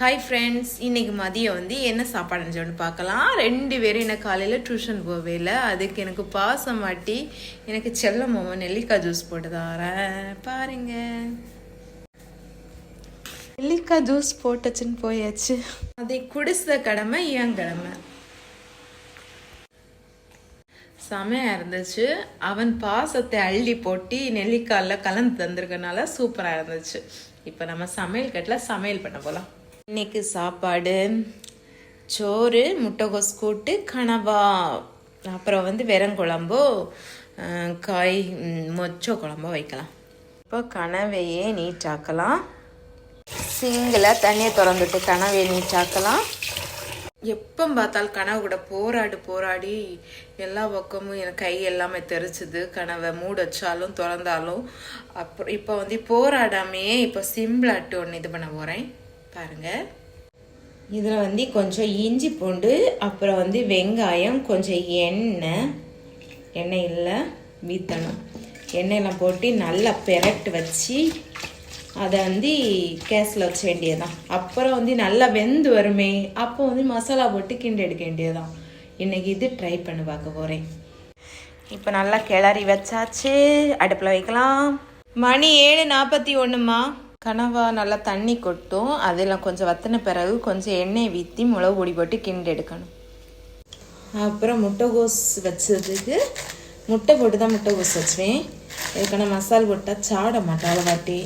Hi friends, இன்றைக்கி மதியம் என்ன சாப்பாடுன்னு சொல்லி பார்க்கலாம். 2 பேரும் என்ன காலையில் டியூஷன் போவே இல்லை. அதுக்கு எனக்கு பாசம் மாட்டி எனக்கு செல்ல மாமா நெல்லிக்காய் ஜூஸ் போட்டு தரேன் பாருங்க. நெல்லிக்காய் ஜூஸ் போட்டுச்சுன்னு போயாச்சு. அதை குடிச கடமை ஏன் கடமை. செமையாக இருந்துச்சு. அவன் பாசத்தை அள்ளி போட்டு நெல்லிக்காயில் கலந்து தந்திருக்கனால சூப்பராக இருந்துச்சு. இப்போ நம்ம சமையல் கட்டில் சமையல் பண்ண போகலாம். இன்னைக்கு சாப்பாடு சோறு, முட்டைகோஸ் கூட்டு, கனவா, அப்புறம் வெறங்குழம்போ காய் மொச்ச குழம்போ வைக்கலாம். இப்போ கனவையே நீட்டாக்கலாம். சிங்கில் தண்ணியை திறந்துட்டு கனவையை நீட்டாக்கலாம். எப்போ பார்த்தாலும் கனவு கூட போராடி எல்லா பக்கமும் எனக்கு கை எல்லாமே தெரிச்சுது. கனவை மூட வச்சாலும் திறந்தாலும். அப்புறம் இப்போ போராடாமையே இப்போ சிம்பிளாட்டு ஒன்று இது பண்ண போகிறேன் பாருங்கள். இதில் கொஞ்சம் இஞ்சி பூண்டு, அப்புறம் வெங்காயம், கொஞ்சம் எண்ணெய் இல்லை வீத்தணும். எண்ணெயெல்லாம் போட்டு நல்லா பெரட்டு வச்சு அதை கேஸில் வச்ச வேண்டியதுதான். அப்புறம் நல்லா வெந்து வருமே, அப்போ மசாலா போட்டு கிண்டி எடுக்க வேண்டியதுதான். இன்றைக்கி இது ட்ரை பண்ணி பார்க்க போகிறேன். இப்போ நல்லா கிளறி வச்சாச்சு. அடுப்பில் வைக்கலாம். மணி 7:41ம்மா. கனவா நல்லா தண்ணி கொட்டும். அதெல்லாம் கொஞ்சம் வத்தின பிறகு கொஞ்சம் எண்ணெய் ஊற்றி மிளகு பொடி போட்டு கிண்டி எடுக்கணும். அப்புறம் முட்டைகோஸ் வச்சதுக்கு முட்டை போட்டு தான் முட்டைகோஸ் வச்சுவேன். இதுக்கான மசால் போட்டால் சாட மாட்டேன் அவ்வளோவாட்டி,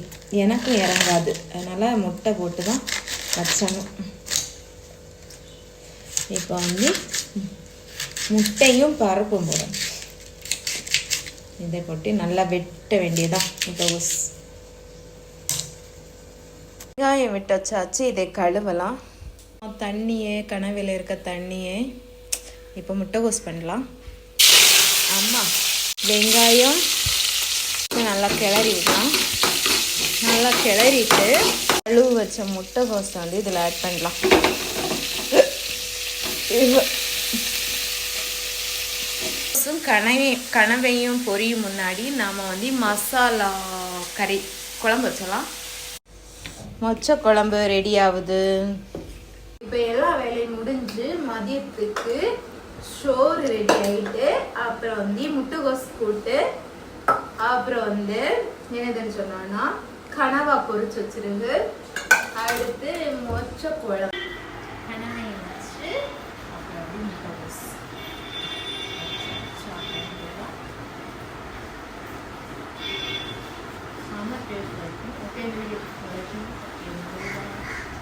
எனக்கும் இறங்காது. அதனால் முட்டை போட்டு தான் வச்சணும். இப்போ முட்டையும் பருப்பும் போடணும். இதை போட்டு நல்லா வெட்ட வேண்டியதான் முட்டைகோஸ். வெங்காயம் விட்டு வச்சாச்சு. இதை கழுவலாம். தண்ணியே கனவில் இருக்க தண்ணியே இப்போ முட்டைகோஸ் பண்ணலாம். அம்மா வெங்காயம் நல்லா கிளறி விடலாம். நல்லா கிளறிட்டு கழுவு வச்ச முட்டைகோஸ் இதில் ஆட் பண்ணலாம். கனவையும் பொரியும் முன்னாடி நாம் மசாலா கறி குழம்பு வச்சலாம். மொச்ச குழம்பு ரெடி ஆகுது. இப்போ எல்லா வேலையும் முடிஞ்சு மதியத்துக்கு சோறு ரெடி ஆகிட்டு, அப்புறம் முட்டைகோஸ் கூட்டு, அப்புறம் என்னதுன்னு சொன்னோன்னா கனவா பொரிச்சு வச்சிருக்கு. அடுத்து மொச்ச குழம்பு கனவை வச்சு அப்புறம் முட்டைகோஸ். செம்ம டேஸ்ட் இருக்கும். ஓகே.